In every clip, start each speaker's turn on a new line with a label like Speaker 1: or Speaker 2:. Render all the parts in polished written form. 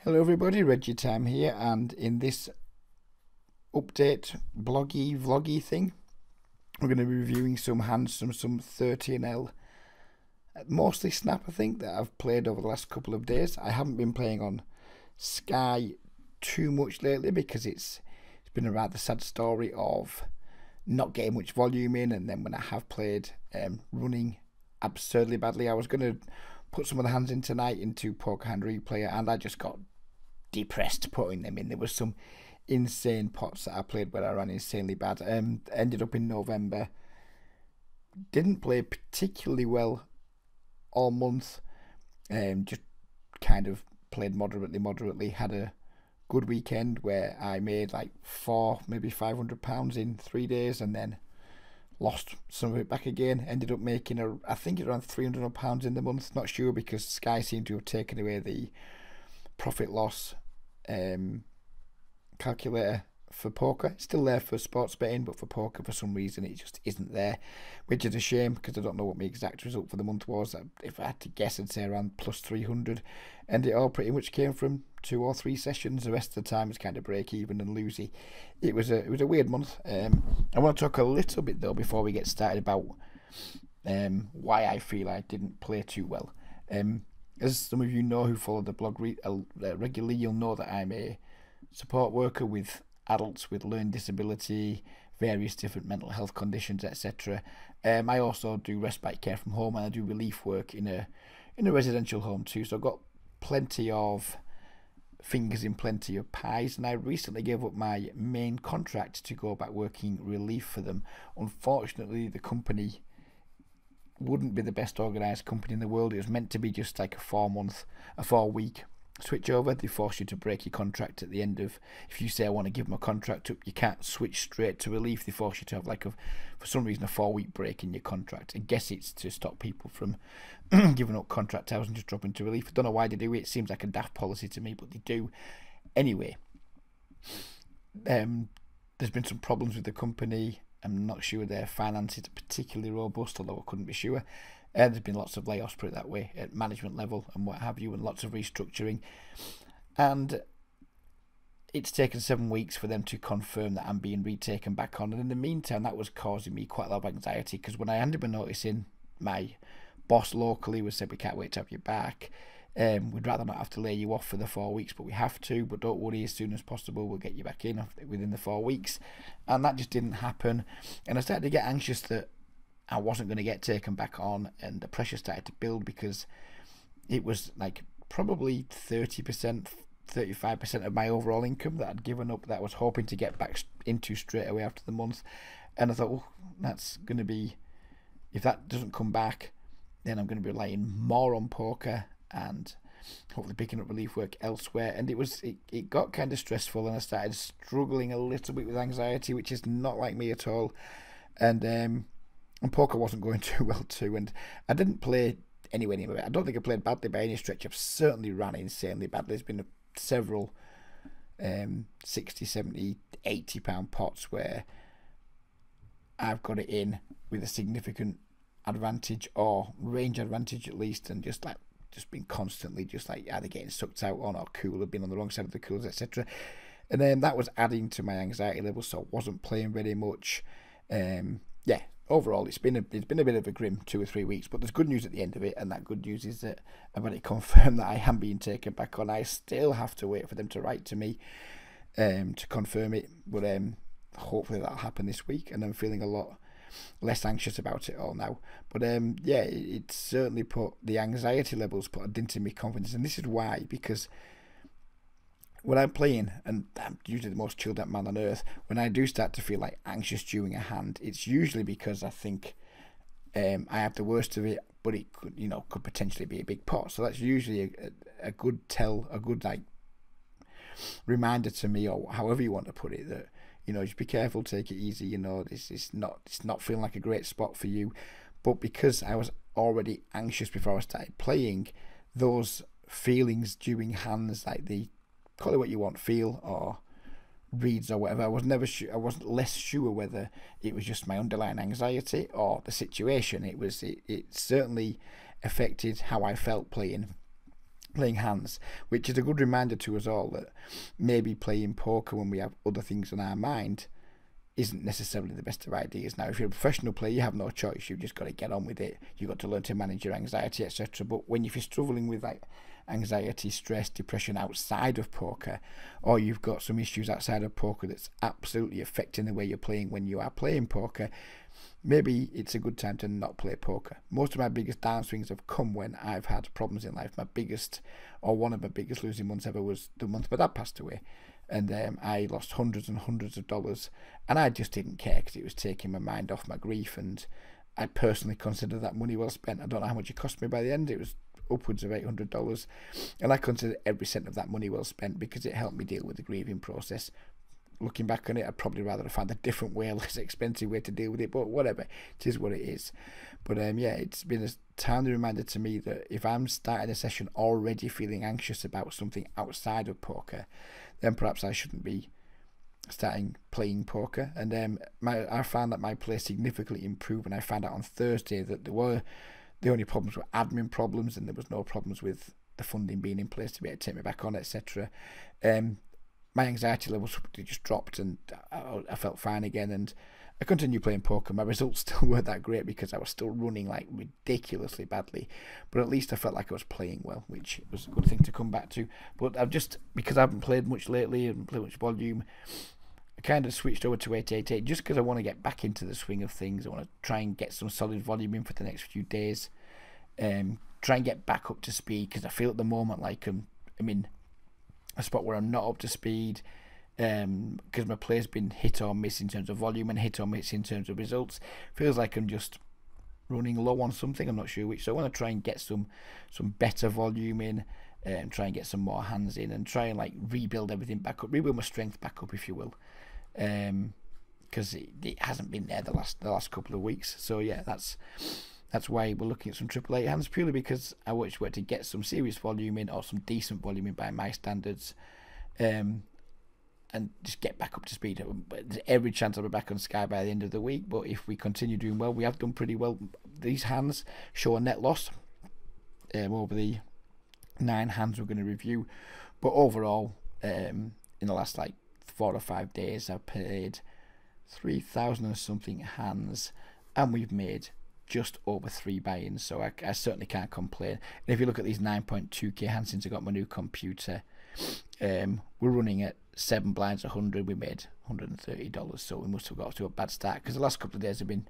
Speaker 1: Hello everybody, RegiTime here, and in this update vloggy thing, we're going to be reviewing some hands from some 13L, mostly Snap I think, that I've played over the last couple of days. I haven't been playing on Sky too much lately because it's been a rather sad story of not getting much volume in, and then when I have played, running absurdly badly. I was going to put some of the hands in tonight into Poker Hand Replayer, and I just got depressed putting them in. There was some insane pots that I played where I ran insanely bad. Ended up in November. Didn't play particularly well all month. Just kind of played moderately. Had a good weekend where I made like maybe £500 in 3 days, and then lost some of it back again. Ended up making I think around £300 in the month. Not sure, because Sky seemed to have taken away the profit loss calculator for poker. It's still there for sports betting, but for poker for some reason it just isn't there, which is a shame because I don't know what my exact result for the month was. If I had to guess, I'd say around plus 300, and it all pretty much came from 2 or 3 sessions. The rest of the time was kind of break even and losey. It was a weird month. I want to talk a little bit though before we get started about why I feel I didn't play too well. As some of you know who follow the blog regularly, you'll know that I'm a support worker with adults with learning disability, various different mental health conditions, etc. I also do respite care from home, and I do relief work in a residential home too. So I've got plenty of fingers in plenty of pies, and I recently gave up my main contract to go back working relief for them. Unfortunately, the company wouldn't be the best organised company in the world. It was meant to be just like a 4-week switch over. They force you to break your contract at the end of, if you say I want to give them a contract up, you can't switch straight to relief. They force you to have like for some reason a 4-week break in your contract. I guess it's to stop people from giving up contract hours and just dropping to relief. I don't know why they do it. It seems like a daft policy to me, but they do. Anyway, there's been some problems with the company. I'm not sure their finances are particularly robust, although I couldn't be sure. There's been lots of layoffs, put it that way, at management level and what have you, and lots of restructuring. And it's taken 7 weeks for them to confirm that I'm being retaken back on. And in the meantime, that was causing me quite a lot of anxiety, because when I handed my notice in, my boss locally was said, "We can't wait to have you back. We'd rather not have to lay you off for the 4 weeks, but we have to. But don't worry, as soon as possible, we'll get you back in within the 4 weeks." And that just didn't happen. And I started to get anxious that I wasn't going to get taken back on, and the pressure started to build, because it was like probably 30%, 35% of my overall income that I'd given up, that I was hoping to get back into straight away after the month. And I thought, well, that's going to be, if that doesn't come back, then I'm going to be relying more on poker and hopefully picking up relief work elsewhere. And it got kind of stressful, and I started struggling a little bit with anxiety, which is not like me at all. And poker wasn't going too well too, and I didn't play anywhere near it. I don't think I played badly by any stretch. I've certainly ran insanely badly. There's been several 60, 70, 80 pound pots where I've got it in with a significant advantage, or range advantage at least, and just been constantly just like either getting sucked out on, or cooler, been on the wrong side of the coolers, etc. And then that was adding to my anxiety level, so I wasn't playing very much. Yeah, overall it's been a bit of a grim 2 or 3 weeks, but there's good news at the end of it, and that good news is that I've had it confirmed that I am being taken back on. I still have to wait for them to write to me to confirm it, but hopefully that'll happen this week, and I'm feeling a lot less anxious about it all now. But yeah, it certainly put the anxiety levels put a dent in my confidence, and this is why, because when I'm playing, and I'm usually the most chilled out man on earth, when I do start to feel like anxious during a hand, it's usually because I think I have the worst of it, but it could potentially be a big pot. So that's usually a good like reminder to me, or however you want to put it, that just be careful, take it easy. It's not feeling like a great spot for you. But because I was already anxious before I started playing, those feelings during hands, like the, call it what you want, feel or reads or whatever, I was never sure. I wasn't less sure whether it was just my underlying anxiety or the situation. It certainly affected how I felt playing. playing hands, which is a good reminder to us all that maybe playing poker when we have other things on our mind isn't necessarily the best of ideas. Now, if you're a professional player, you have no choice. You've just got to get on with it. You've got to learn to manage your anxiety, etc. But if you're struggling with like anxiety, stress, depression outside of poker, or you've got some issues outside of poker that's absolutely affecting the way you're playing when you are playing poker, maybe it's a good time to not play poker. Most of my biggest downswings have come when I've had problems in life. My biggest, or one of my biggest losing months ever, was the month my dad passed away. And I lost hundreds and hundreds of dollars, and I just didn't care because it was taking my mind off my grief, and I personally consider that money well spent. I don't know how much it cost me by the end. It was upwards of $800, and I consider every cent of that money well spent because it helped me deal with the grieving process. Looking back on it, I'd probably rather have found a different way, a less expensive way to deal with it, but whatever, it is what it is. But yeah, it's been a timely reminder to me that if I'm starting a session already feeling anxious about something outside of poker, then perhaps I shouldn't be starting playing poker. And I found that my play significantly improved when I found out on Thursday that the only problems were admin problems, and there was no problems with the funding being in place to be able to take me back on, etc. My anxiety levels just dropped, and I felt fine again, and I continued playing poker. My results still weren't that great because I was still running like ridiculously badly, but at least I felt like I was playing well, which was a good thing to come back to. But because I haven't played much lately and played much volume, I kind of switched over to 888 just because I want to get back into the swing of things. I want to try and get some solid volume in for the next few days, try and get back up to speed, because I feel at the moment like I'm in a spot where I'm not up to speed, because my play's been hit or miss in terms of volume and hit or miss in terms of results. Feels like I'm just running low on something, I'm not sure which. So I want to try and get some better volume in, and try and get some more hands in, and try and like rebuild everything back up, rebuild my strength back up, if you will, because it hasn't been there the last couple of weeks. So yeah, that's why we're looking at some 888 hands, purely because I want to get some serious volume in, or some decent volume in by my standards, and just get back up to speed. There's every chance I'll be back on Sky by the end of the week, but if we continue doing well, we have done pretty well. These hands show a net loss over the 9 hands we're going to review, but overall, in the last like 4 or 5 days, I've played 3,000 and something hands, and we've made just over 3 buy-ins, so I certainly can't complain. And if you look at these 9.2k hands since I got my new computer, we're running at 7 blinds 100. We made $130, so we must have got off to a bad start, because the last couple of days have been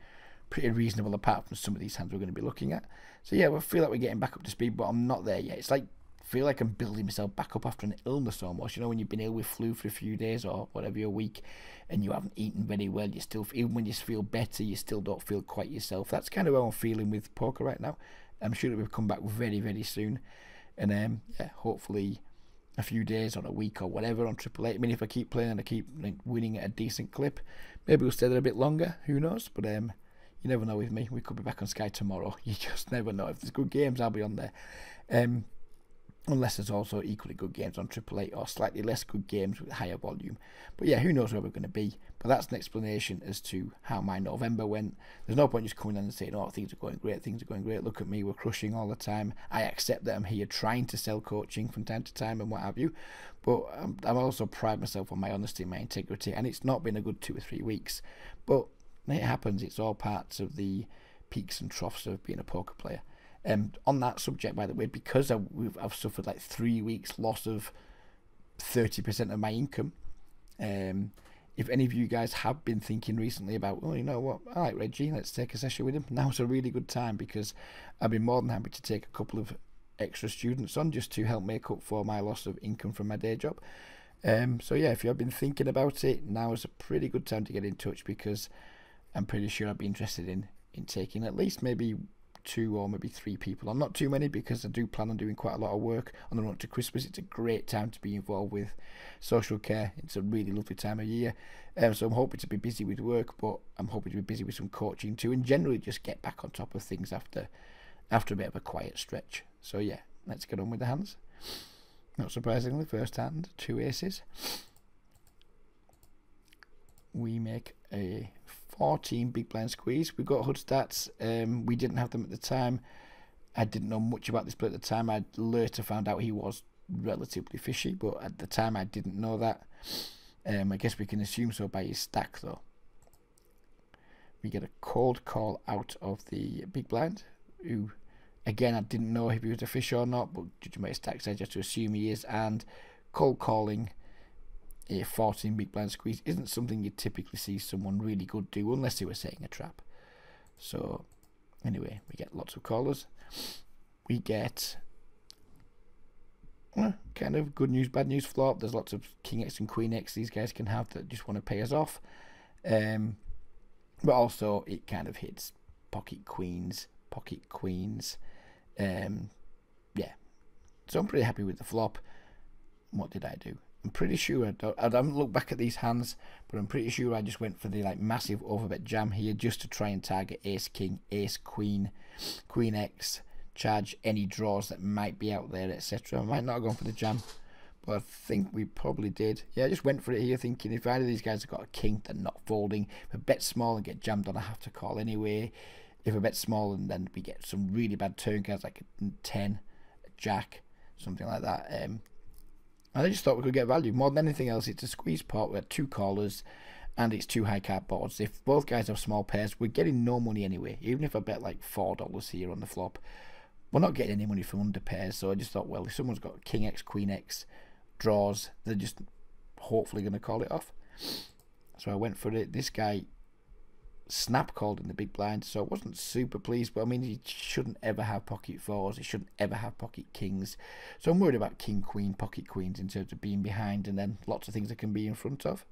Speaker 1: pretty reasonable apart from some of these hands we're going to be looking at. So yeah, I feel like we're getting back up to speed, but I'm not there yet. It's like, I feel like I'm building myself back up after an illness almost. You know, when you've been ill with flu for a few days or whatever, a week, and you haven't eaten very well, you still, even when you feel better, you still don't feel quite yourself. That's kind of how I'm feeling with poker right now. I'm sure that we'll come back very, very soon, and yeah, hopefully a few days or a week or whatever on 888. I mean, if I keep playing and I keep winning at a decent clip, maybe we'll stay there a bit longer, who knows. But you never know with me. We could be back on Sky tomorrow. You just never know. If there's good games, I'll be on there, unless there's also equally good games on 888, or slightly less good games with higher volume. But yeah, who knows where we're going to be. But that's an explanation as to how my November went. There's no point just coming in and saying, oh, things are going great, look at me, we're crushing all the time. I accept that I'm here trying to sell coaching from time to time and what have you, but I'm also pride myself on my honesty and my integrity, and it's not been a good 2 or 3 weeks, but it happens. It's all parts of the peaks and troughs of being a poker player. On that subject, by the way, because I've suffered like 3 weeks loss of 30% of my income, if any of you guys have been thinking recently about, well, you know what, I like Reggie, let's take a session with him, now's a really good time, because I've been more than happy to take a couple of extra students on just to help make up for my loss of income from my day job. So yeah, if you have been thinking about it, now is a pretty good time to get in touch, because I'm pretty sure I'd be interested in taking at least maybe 2 or maybe 3 people on. Not too many, because I do plan on doing quite a lot of work on the run up to Christmas. It's a great time to be involved with social care. It's a really lovely time of year, so I'm hoping to be busy with work, but I'm hoping to be busy with some coaching too, and generally just get back on top of things after a bit of a quiet stretch. So yeah, let's get on with the hands. Not surprisingly, first hand, 2 aces. We make a 14 big blind squeeze. We've got HUD stats. We didn't have them at the time. I didn't know much about this player at the time. I later found out he was relatively fishy, but at the time I didn't know that. I guess we can assume so by his stack though. We get a cold call out of the big blind, who again I didn't know if he was a fish or not, but judging by his stack size, just to assume he is. And cold calling a 14 big blind squeeze isn't something you typically see someone really good do unless they were setting a trap. So anyway, we get lots of callers. We get kind of good news, bad news flop. There's lots of King X and Queen X these guys can have that just want to pay us off. But also it kind of hits pocket queens. Yeah. So I'm pretty happy with the flop. What did I do? I'm pretty sure I haven't looked back at these hands, but I'm pretty sure I just went for the like massive overbet jam here just to try and target ace king, ace queen, queen X, charge any draws that might be out there, etc. I might not have gone for the jam, but I think we probably did. Yeah, I just went for it here thinking if either of these guys have got a king, they're not folding. If I bet small and get jammed on, I have to call anyway. If I bet small and then we get some really bad turn cards like a 10, a jack, something like that. I just thought we could get value. More than anything else, it's a squeeze pot. We had 2 callers and it's 2 high card boards. If both guys have small pairs, we're getting no money anyway. Even if I bet like $4 here on the flop, we're not getting any money from under pairs. So I just thought, well, if someone's got King X, Queen X draws, they're just hopefully going to call it off. So I went for it. This guy snap called in the big blind, so I wasn't super pleased, but I mean, he shouldn't ever have pocket fours, he shouldn't ever have pocket kings, so I'm worried about king queen, pocket queens in terms of being behind, and then lots of things I can be in front of.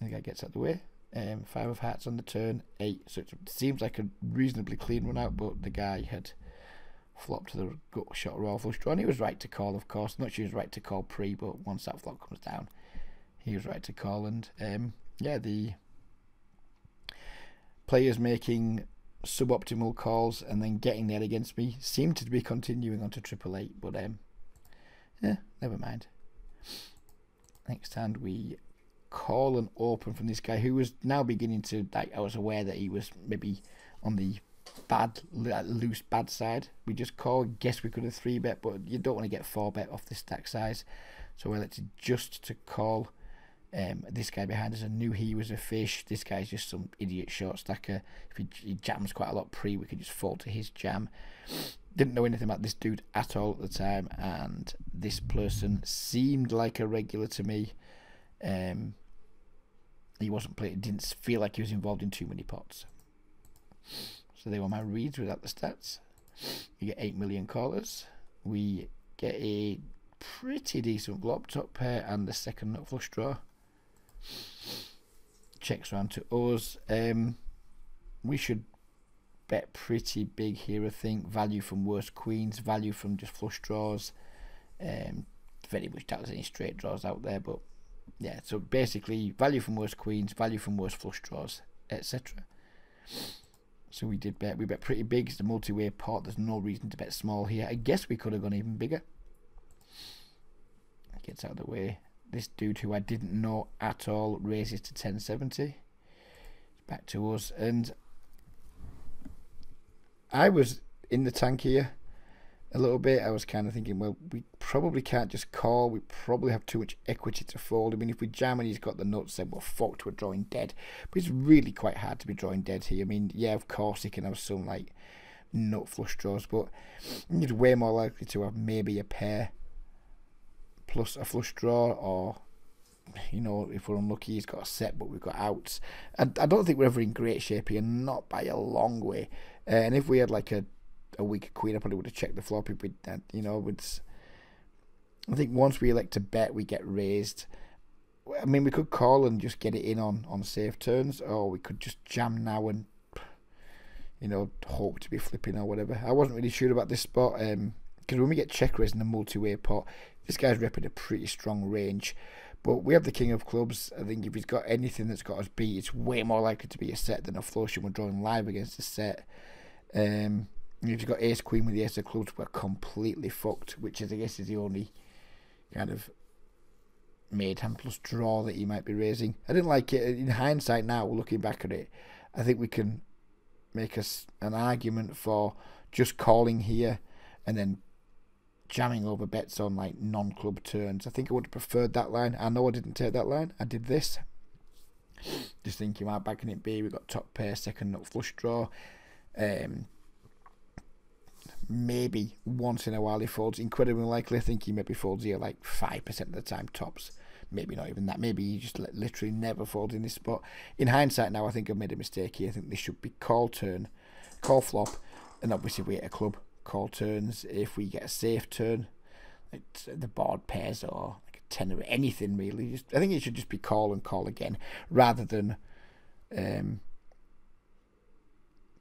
Speaker 1: The guy gets out of the way. 5 of hearts on the turn, 8, so it seems like a reasonably clean run out, but the guy had flopped to the gut shot royal flush draw, and he was right to call, of course. I'm not sure he was right to call pre, but once that flop comes down, he was right to call. And yeah, the players making suboptimal calls and then getting there against me seemed to be continuing on to 888, but yeah, never mind. Next hand we call and open from this guy who was now beginning to, like, I was aware that he was maybe on the loose bad side. We just call. Guess we could have 3-bet, but you don't want to get 4-bet off this stack size, so I elected just to call. This guy behind us, I knew he was a fish. This guy's just some idiot short stacker. If he jams quite a lot pre, we could just fall to his jam. Didn't know anything about this dude at all at the time, and this person seemed like a regular to me. He wasn't playing, didn't feel like he was involved in too many pots. So they were my reads without the stats. We get 8 million callers. We get a pretty decent flop, top pair and the second nut flush draw. Checks around to us. We should bet pretty big here, I think. Value from worst queens, value from just flush draws. Very much doubt there's any straight draws out there, but yeah, so basically value from worst queens, value from worst flush draws, etc. So we did bet. We bet pretty big. It's a multi-way pot. There's no reason to bet small here. I guess we could have gone even bigger. Gets out of the way. This dude who I didn't know at all raises to 1070. Back to us, and I was in the tank here a little bit. I was kind of thinking, well, we probably can't just call. We probably have too much equity to fold. I mean, if we jam and he's got the nuts, then we're fucked. We're drawing dead. But it's really quite hard to be drawing dead here. I mean, yeah, of course he can have some like nut flush draws, but he's way more likely to have maybe a pair plus a flush draw, or, you know, if we're unlucky, he's got a set but we've got outs. And I don't think we're ever in great shape here, not by a long way. And if we had like a weaker queen, I probably would have checked the flop. If we, you know, I think once we elect to bet, we get raised. I mean, we could call and just get it in on safe turns, or we could just jam now and, you know, hope to be flipping or whatever. I wasn't really sure about this spot, because when we get check raised in a multi-way pot, this guy's repping a pretty strong range. But we have the king of clubs. I think if he's got anything that's got us beat, it's way more likely to be a set than a flush, and we're drawing live against a set. If he's got ace queen with the ace of clubs, we're completely fucked, which is, I guess, is the only kind of made hand plus draw that he might be raising. I didn't like it. In hindsight now, looking back at it, I think we can make an argument for just calling here and then jamming over bets on like non-club turns. I think I would have preferred that line. I know I didn't take that line. I did this. Just thinking, how bad can it be? We've got top pair, second nut flush draw. Maybe once in a while he folds. Incredibly unlikely. I think he maybe folds here like 5% of the time tops. Maybe not even that. Maybe he just literally never folds in this spot. In hindsight now, I think I've made a mistake here. I think this should be call turn, call flop, and obviously if we hit a club, call turns. If we get a safe turn, like the board pairs or like a 10 or anything really, I think it should just be call and call again rather than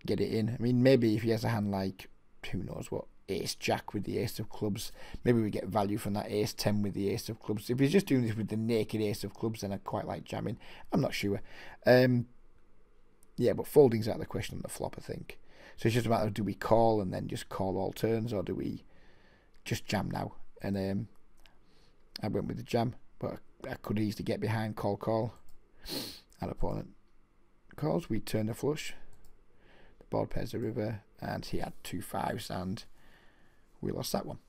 Speaker 1: get it in. I mean, maybe if he has a hand like, who knows what, ace jack with the ace of clubs, maybe we get value from that ace 10 with the ace of clubs. If he's just doing this with the naked ace of clubs, then I quite like jamming. I'm not sure. Yeah, but folding's out of the question on the flop, I think. So it's just a matter of, do we call and then just call all turns, or do we just jam now? And I went with the jam, but I could easily get behind call. Our opponent calls, we turn the flush. The board pairs a river, and he had 2 5s, and we lost that one.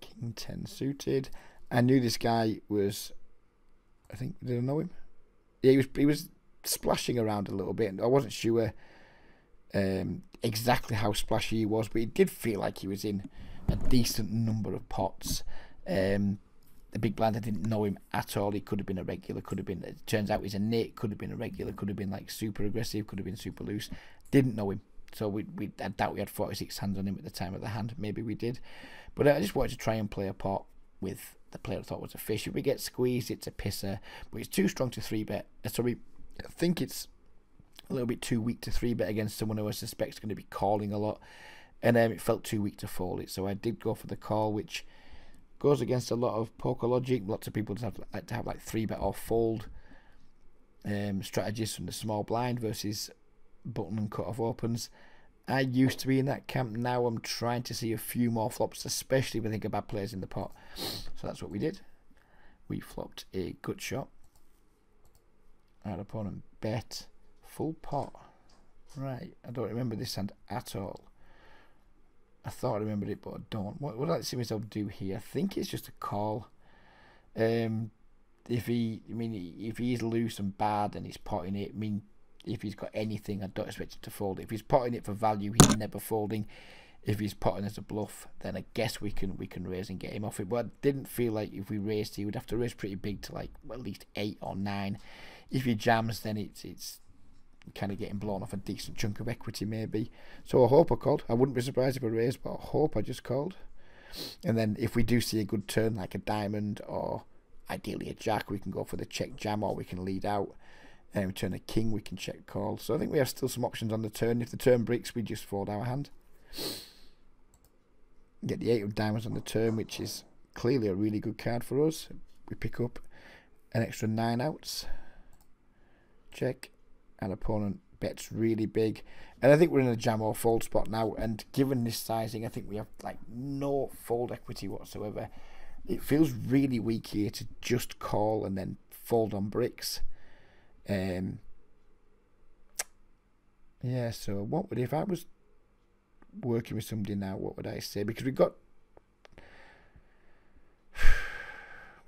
Speaker 1: King 10 suited. I knew this guy was, I think, did I know him? Yeah, he was splashing around a little bit. I wasn't sure exactly how splashy he was, but it did feel like he was in a decent number of pots. The big blind, I didn't know him at all. He could have been a regular, could have been, it turns out he's a nit, could have been a regular, could have been like super aggressive, could have been super loose. Didn't know him. So I doubt we had 46 hands on him at the time of the hand. Maybe we did. But I just wanted to try and play a pot with the player I thought was a fish. If we get squeezed, it's a pisser. But it's too strong to 3-bet. So I think it's a little bit too weak to 3-bet against someone who I suspect is going to be calling a lot. And it felt too weak to fold it. So I did go for the call, which goes against a lot of poker logic. Lots of people just like to have like 3-bet or fold strategies from the small blind versus button and cut off opens. I used to be in that camp. Now I'm trying to see a few more flops, especially when I think of bad players in the pot. So that's what we did. We flopped a gut shot. Our opponent bet full pot. Right, I don't remember this hand at all. I thought I remembered it, but I don't. What would I like to see myself do here? I think it's just a call. If he's loose and bad and he's potting it, if he's got anything, I don't expect him to fold it. If he's potting it for value, he's never folding. If he's potting as a bluff, then I guess we can raise and get him off it. But I didn't feel like if we raised, he would have to raise pretty big to like at least 8 or 9. If he jams, then it's kind of getting blown off a decent chunk of equity maybe. So I hope I called. I wouldn't be surprised if I raised, but I hope I just called. And then if we do see a good turn like a diamond or ideally a jack, we can go for the check jam, or we can lead out. And we turn a king, we can check call. So I think we have still some options on the turn. If the turn breaks, we just fold our hand. Get the 8 of diamonds on the turn, which is clearly a really good card for us. We pick up an extra 9 outs. Check. An opponent bets really big. And I think we're in a jam or fold spot now. And given this sizing, I think we have like no fold equity whatsoever. It feels really weak here to just call and then fold on bricks. Yeah, so what would, if I was working with somebody now, what would I say? Because we got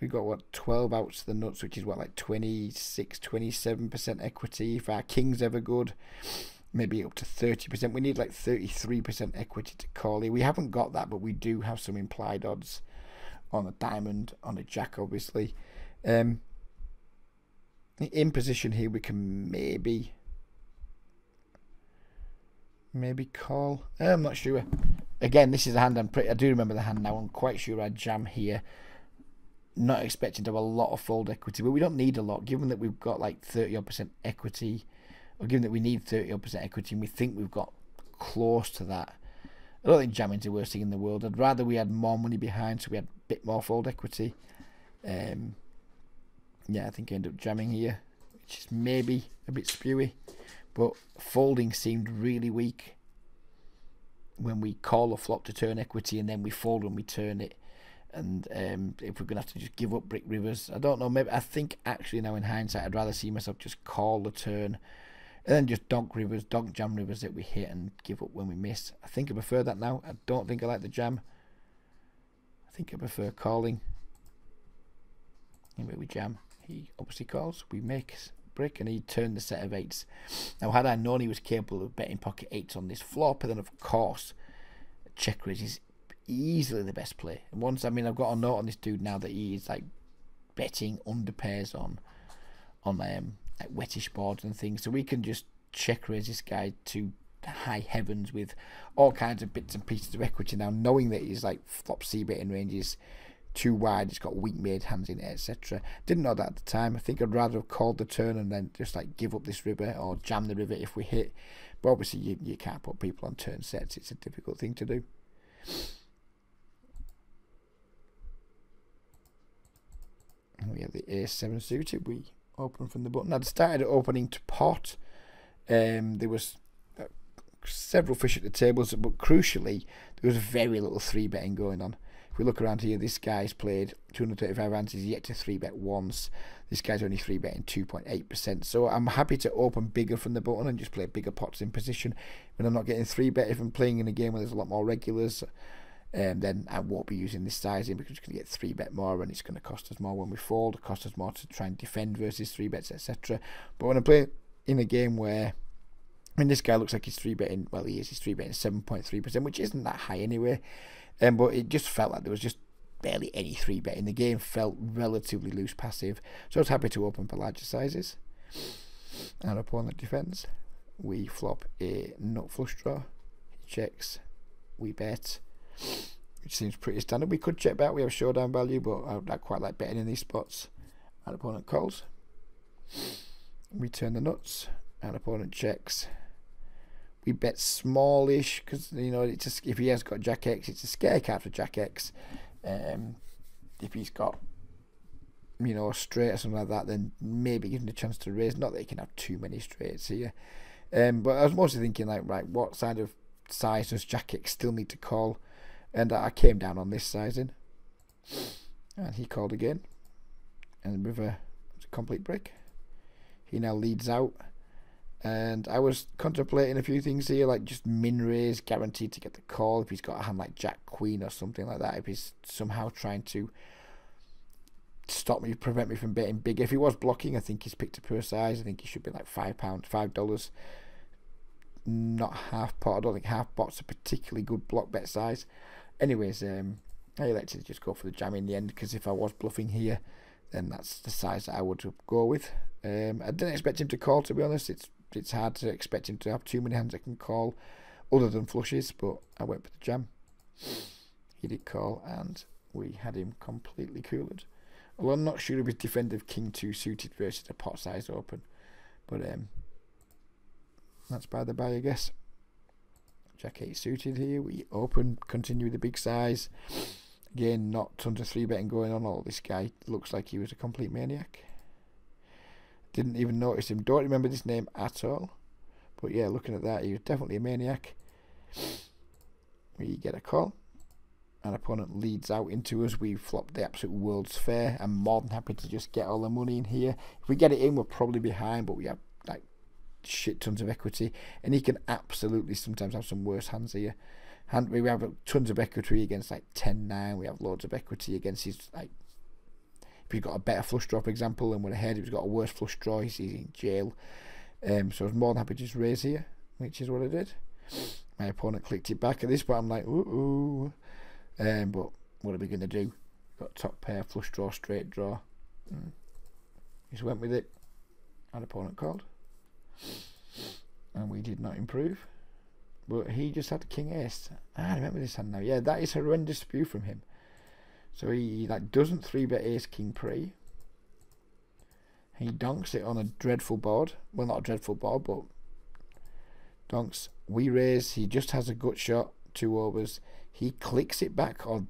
Speaker 1: what, 12 outs to the nuts, which is what, like 26-27% equity. If our king's ever good, maybe up to 30%. We need like 33% equity to call here. We haven't got that, but we do have some implied odds on a diamond, on a jack obviously. In position here, we can maybe call. I'm not sure. Again, this is a hand I do remember the hand now. I'm quite sure I jam here. Not expecting to have a lot of fold equity, but we don't need a lot, given that we've got like 30% equity, or given that we need 30% equity, and we think we've got close to that. I don't think jamming's the worst thing in the world. I'd rather we had more money behind, so we had a bit more fold equity. Yeah, I think I end up jamming here, which is maybe a bit spewy, but folding seemed really weak when we call a flop to turn equity, and then we fold when we turn it. And if we're going to have to just give up brick rivers, I don't know, maybe I think actually now in hindsight I'd rather see myself just call the turn and then just donk jam rivers that we hit and give up when we miss. I think I prefer that now. I don't think I like the jam. I think I prefer calling. Anyway, we jam. He obviously calls. We make brick and he turned the set of 8s. Now had I known he was capable of betting pocket 8s on this flop, then of course check raise is easily the best play. And once, I mean, I've got a note on this dude now that he is like betting under pairs on like wettish boards and things, so we can just check raise this guy to high heavens with all kinds of bits and pieces of equity now, knowing that he's like flop c betting ranges too wide, he's got weak made hands in it, etc. Didn't know that at the time. I think I'd rather have called the turn and then just like give up this river or jam the river if we hit, but obviously you can't put people on turn sets. It's a difficult thing to do. And we have the ace-7 suited. We open from the button. I'd started opening to pot. There was several fish at the tables, but crucially there was very little 3-betting going on. If we look around here, this guy's played 235 hands, he's yet to 3-bet once. This guy's only 3-betting 2.8%. So I'm happy to open bigger from the button and just play bigger pots in position when I'm not getting 3-bet. If I'm playing in a game where there's a lot more regulars, then I won't be using this sizing because it's going to get 3-bet more and it's going to cost us more when we fold, cost us more to try and defend versus 3-bets, etc. But when I play in a game where, I mean, this guy looks like he's 3-betting, well, he is, he's 3-betting 7.3%, which isn't that high anyway, but it just felt like there was just barely any 3-betting. The game felt relatively loose passive, so I was happy to open for larger sizes. Our opponent defends. We flop a nut flush draw. He checks. We bet, which seems pretty standard. We could check back. We have showdown value, but I quite like betting in these spots. Our opponent calls. We turn the nuts. Our opponent checks. We bet smallish because, you know, it's just, if he has got Jack X, it's a scare card for Jack X. If he's got, you know, a straight or something like that, then maybe give him the chance to raise. Not that he can have too many straights here. But I was mostly thinking, like, right, what side of size does Jack X still need to call? And I came down on this sizing. And he called again. And with a complete break. He now leads out. And I was contemplating a few things here, like just min raise, guaranteed to get the call if he's got a hand like Jack Queen or something like that. If he's somehow trying to stop me, prevent me from betting bigger. If he was blocking, I think he's picked a poor size. I think he should be like $5, not half pot. I don't think half pot's a particularly good block bet size. Anyways, I elected to just go for the jam in the end because if I was bluffing here, then that's the size that I would go with. I didn't expect him to call, to be honest. It's hard to expect him to have too many hands that can call other than flushes, but I went for the jam. He did call and we had him completely cooled. Although I'm not sure if his defender King 2 suited versus a pot size open, but that's by the by, I guess. Jack 8 suited here. We open, continue with the big size. Again, not tons of 3-betting going on. All this guy looks like he was a complete maniac. Didn't even notice him. Don't remember this name at all. But yeah, looking at that, he was definitely a maniac. We get a call. Our opponent leads out into us. We flop the absolute world's fair. I'm more than happy to just get all the money in here. If we get it in, we'll probably be behind, but we have like shit tons of equity. And he can absolutely sometimes have some worse hands here. We have tons of equity against like 10-9. We have loads of equity against his, like, if he's got a better flush draw, for example, and we're ahead, if he's got a worse flush draw, he's in jail. So I was more than happy to just raise here, which is what I did. My opponent clicked it back at this point. I'm like, ooh. But what are we going to do? Got top pair, flush draw, straight draw. Just went with it. Our opponent called. And we did not improve. But he just had King Ace. I remember this hand now. Yeah, that is horrendous spew from him. So he like doesn't 3-bet Ace King pre. He donks it on a dreadful board. Well, not a dreadful board, but donks. We raise. He just has a gut shot, 2 overs. He clicks it back, or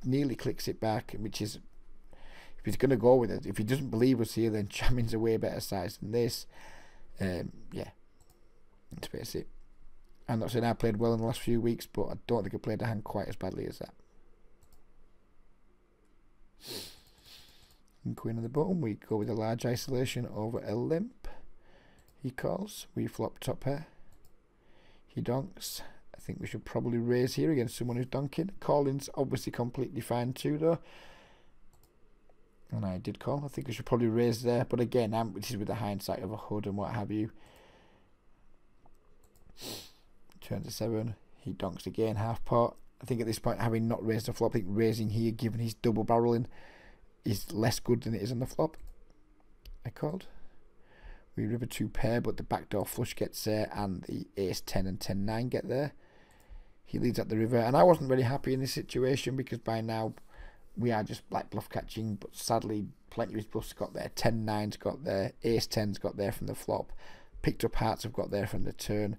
Speaker 1: nearly clicks it back, which is, if he's going to go with it, if he doesn't believe us here, then jamming's a way better size than this. Yeah, let's face it. I'm not saying I played well in the last few weeks, but I don't think I played a hand quite as badly as that. And queen on the bottom, we go with a large isolation over a limp. He calls, we flop top pair. He donks. I think we should probably raise here against someone who's donking. Calling's obviously completely fine too though. And I did call. I think we should probably raise there. But again, this is with the hindsight of a hood and what have you. Turn to 7. He donks again, half pot. I think at this point, having not raised the flop, I think raising here, given he's double barreling, is less good than it is on the flop. I called. We river 2 pair, but the backdoor flush gets there, and the ace 10 and 10-9 get there. He leads at the river, and I wasn't really happy in this situation because by now we are just like bluff catching, but sadly plenty of his bluffs got there. 10-9's got there, ace 10's got there from the flop, picked up hearts have got there from the turn.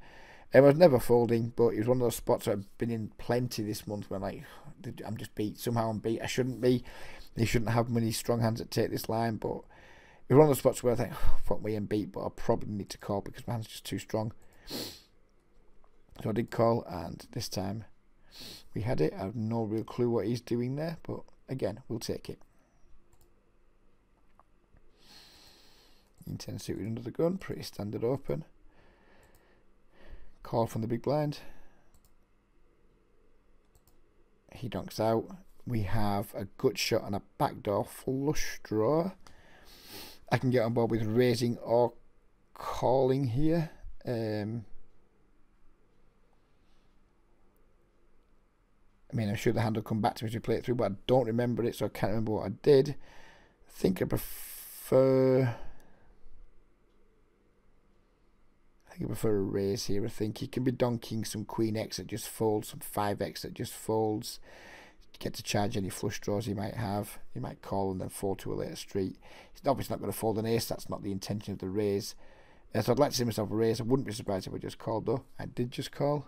Speaker 1: I was never folding, but it was one of those spots where I've been in plenty this month where I'm like, I'm just beat. Somehow I'm beat. I shouldn't be. They shouldn't have many strong hands that take this line, but it was one of those spots where I think, fuck me and beat, but I probably need to call because my hand's just too strong. So I did call, and this time we had it. I have no real clue what he's doing there, but again, we'll take it. 10 suited under the gun, pretty standard open. Call from the big blind. He donks out. We have a gut shot and a backdoor flush draw. I can get on board with raising or calling here. I mean, I'm sure the hand will come back to me to play it through, but I don't remember it, so I can't remember what I did. I think I prefer a raise here. I think he can be donking some Queen X that just folds, some 5X that just folds. Get to charge any flush draws he might have. He might call and then fold to a later street. He's obviously not going to fold an ace. That's not the intention of the raise. So I'd like to see myself a raise. I wouldn't be surprised if I just called though. I did just call.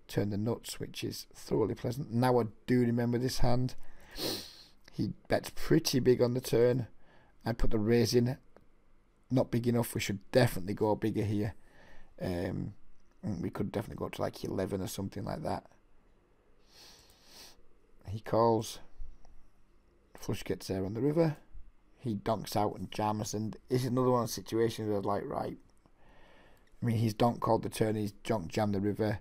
Speaker 1: Turn the nuts, which is thoroughly pleasant. Now I do remember this hand. He bets pretty big on the turn. I put the raise in. Not big enough. We should definitely go bigger here. We could definitely go to like 11 or something like that. He calls. Flush gets there on the river. He donks out and jams, and this is another one of the situations where I was like, right. I mean, he's donk called the turn, he's donk jammed the river.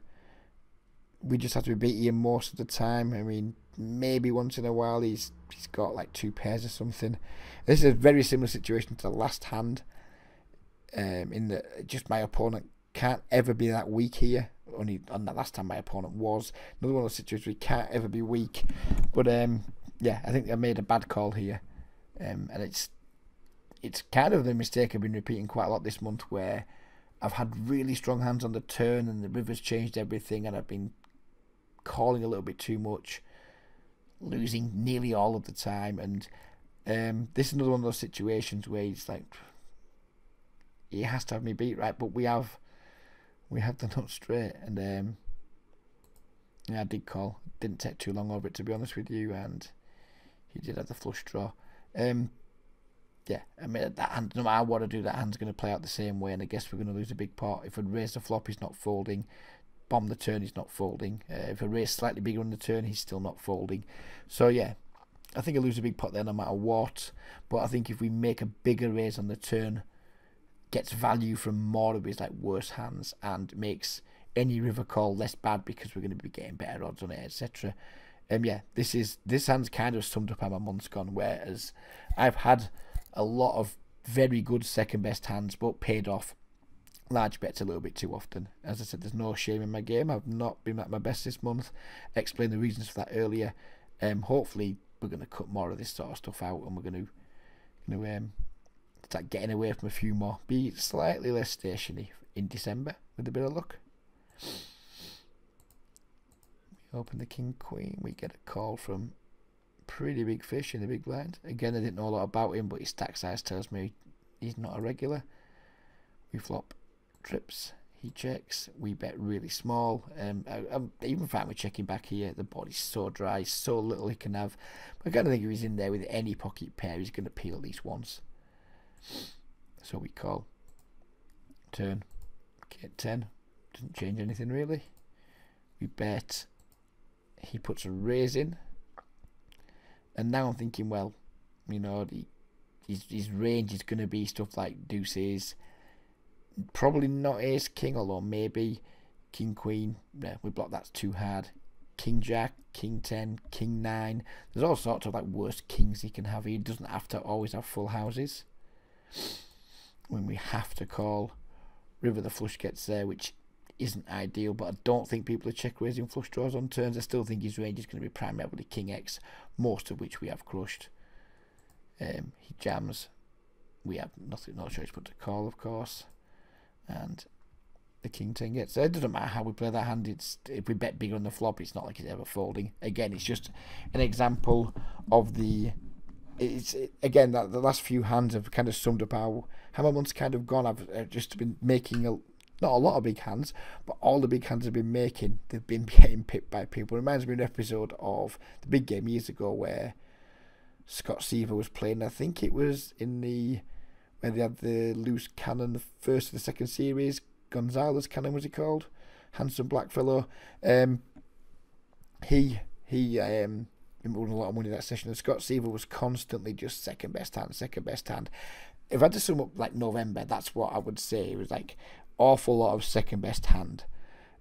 Speaker 1: We just have to be beating him most of the time. I mean, maybe once in a while he's got like 2 pairs or something. This is a very similar situation to the last hand. In that just my opponent can't ever be that weak here. Only on that last time my opponent was. Another one of those situations where he can't ever be weak. But yeah, I think I made a bad call here. And it's kind of the mistake I've been repeating quite a lot this month, where I've had really strong hands on the turn and the river's changed everything, and I've been calling a little bit too much, losing nearly all of the time. And this is another one of those situations where it's like, he has to have me beat, right? But we have the nut straight, and yeah, I did call. Didn't take too long over it, to be honest with you, and he did have the flush draw. Yeah, I mean, that hand, no matter what I do, that hand's going to play out the same way, and I guess we're going to lose a big pot. If I raise the flop, he's not folding. Bomb the turn, he's not folding. If I raise slightly bigger on the turn, he's still not folding. So yeah, I think I lose a big pot there no matter what. But I think if we make a bigger raise on the turn, gets value from more of his like worse hands, and makes any river call less bad because we're going to be getting better odds on it, etc. Yeah, this hand's kind of summed up how my month's gone. Whereas I've had a lot of very good second best hands, but paid off large bets a little bit too often. As I said, there's no shame in my game. I've not been at my best this month. I explained the reasons for that earlier. Hopefully we're going to cut more of this sort of stuff out, and we're going to start getting away from a few more. Be slightly less stationary in December with a bit of luck. We open the king queen. We get a call from pretty big fish in the big blind. Again, I didn't know a lot about him, but his stack size tells me he's not a regular. We flop trips. He checks. We bet really small. I'm even fine with checking back here. The body's so dry, so little he can have. But I kind of think if he's in there with any pocket pair, he's going to peel at least once. So we call. Turn. Get 10. Doesn't change anything really. We bet. He puts a raise in. And now I'm thinking, well, You know, his range is going to be stuff like deuces, probably not ace king, although maybe king queen. Yeah, we block, that's too hard. King jack, king 10, king 9. There's all sorts of like worst kings he can have. He doesn't have to always have full houses. When we have to call, river the flush gets there, which isn't ideal, but I don't think people are check raising flush draws on turns. I still think his range is going to be primarily king X, most of which we have crushed. He jams, we have nothing, no choice but to call, of course, and the king 10 gets there. It doesn't matter how we play that hand. It's, if we bet bigger on the flop, it's not like it's ever folding. Again, it's just an example of the, again, that the last few hands have kind of summed up how my month's kind of gone. I've just been making not a lot of big hands, but all the big hands I've been making, they've been getting pipped by people. It reminds me of an episode of the big game years ago where Scott Seaver was playing. I think it was in where they had the loose cannon, the first and the second series. Gonzalez cannon was he called? Handsome black fellow. He won a lot of money that session, and Scott Seaver was constantly just second best hand. If I had to sum up like November, that's what I would say. It was like awful lot of second best hand,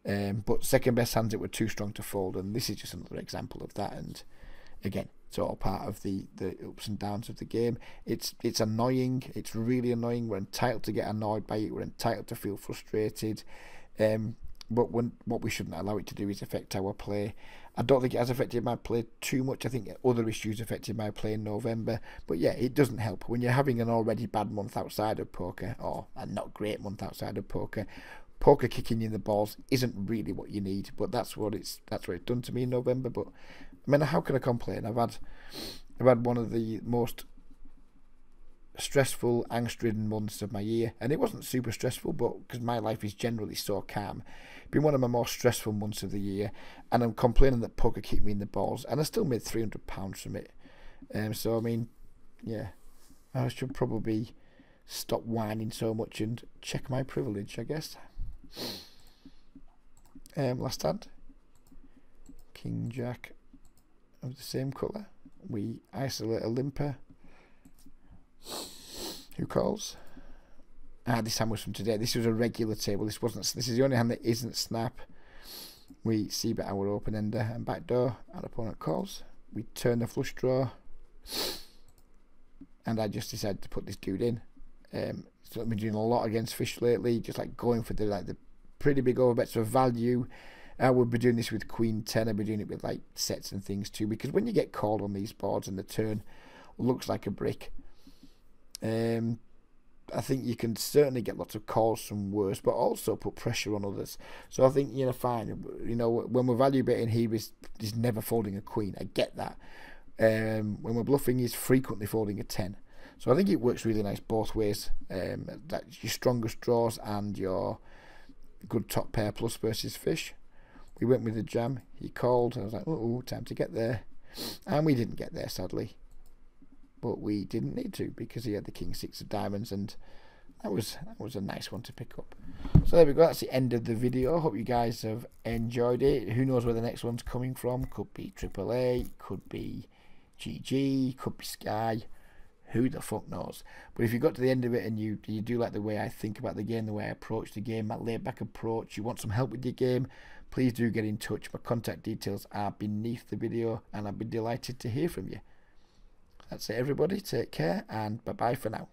Speaker 1: but second best hands that were too strong to fold, and this is just another example of that. And again, it's all part of the ups and downs of the game. It's annoying. It's really annoying. We're entitled to get annoyed by it. We're entitled to feel frustrated. But what we shouldn't allow it to do is affect our play. I don't think it has affected my play too much. I think other issues affected my play in November. But yeah, it doesn't help. When you're having an already bad month outside of poker, or a not great month outside of poker, poker kicking you in the balls isn't really what you need. But that's what it's done to me in November. But I mean, how can I complain? I've had one of the most stressful, angst-ridden months of my year, and it wasn't super stressful, but because my life is generally so calm, it's been one of my more stressful months of the year, and I'm complaining that poker kicked me in the balls, and I still made £300 from it. So I mean, yeah, I should probably stop whining so much and check my privilege, I guess. Last hand, king jack of the same colour. We isolate a limper. Who calls? This hand was from today. This was a regular table. This is the only hand that isn't snap. We see bet our open ender and backdoor. Our opponent calls. We turn the flush draw, and I just decided to put this dude in. So I've been doing a lot against fish lately, just like going for the pretty big overbets for value. I would be doing this with queen 10. I'd be doing it with like sets and things too, because when you get called on these boards and the turn looks like a brick, I think you can certainly get lots of calls from worse, but also put pressure on others. So I think, fine. When we're value betting, he's never folding a queen. I get that. When we're bluffing, he's frequently folding a 10. So I think it works really nice both ways. That's your strongest draws and your good top pair plus versus fish. We went with the jam. He called. I was like, oh, time to get there. And we didn't get there, sadly. But we didn't need to, because he had the king 6 of diamonds, and that was a nice one to pick up. So there we go. That's the end of the video. Hope you guys have enjoyed it. Who knows where the next one's coming from? Could be AAA, could be GG, could be Sky. Who the fuck knows? But if you got to the end of it and you do like the way I think about the game, the way I approach the game, my laid back approach, you want some help with your game, please do get in touch. My contact details are beneath the video, and I'd be delighted to hear from you. That's it, everybody. Take care, and bye-bye for now.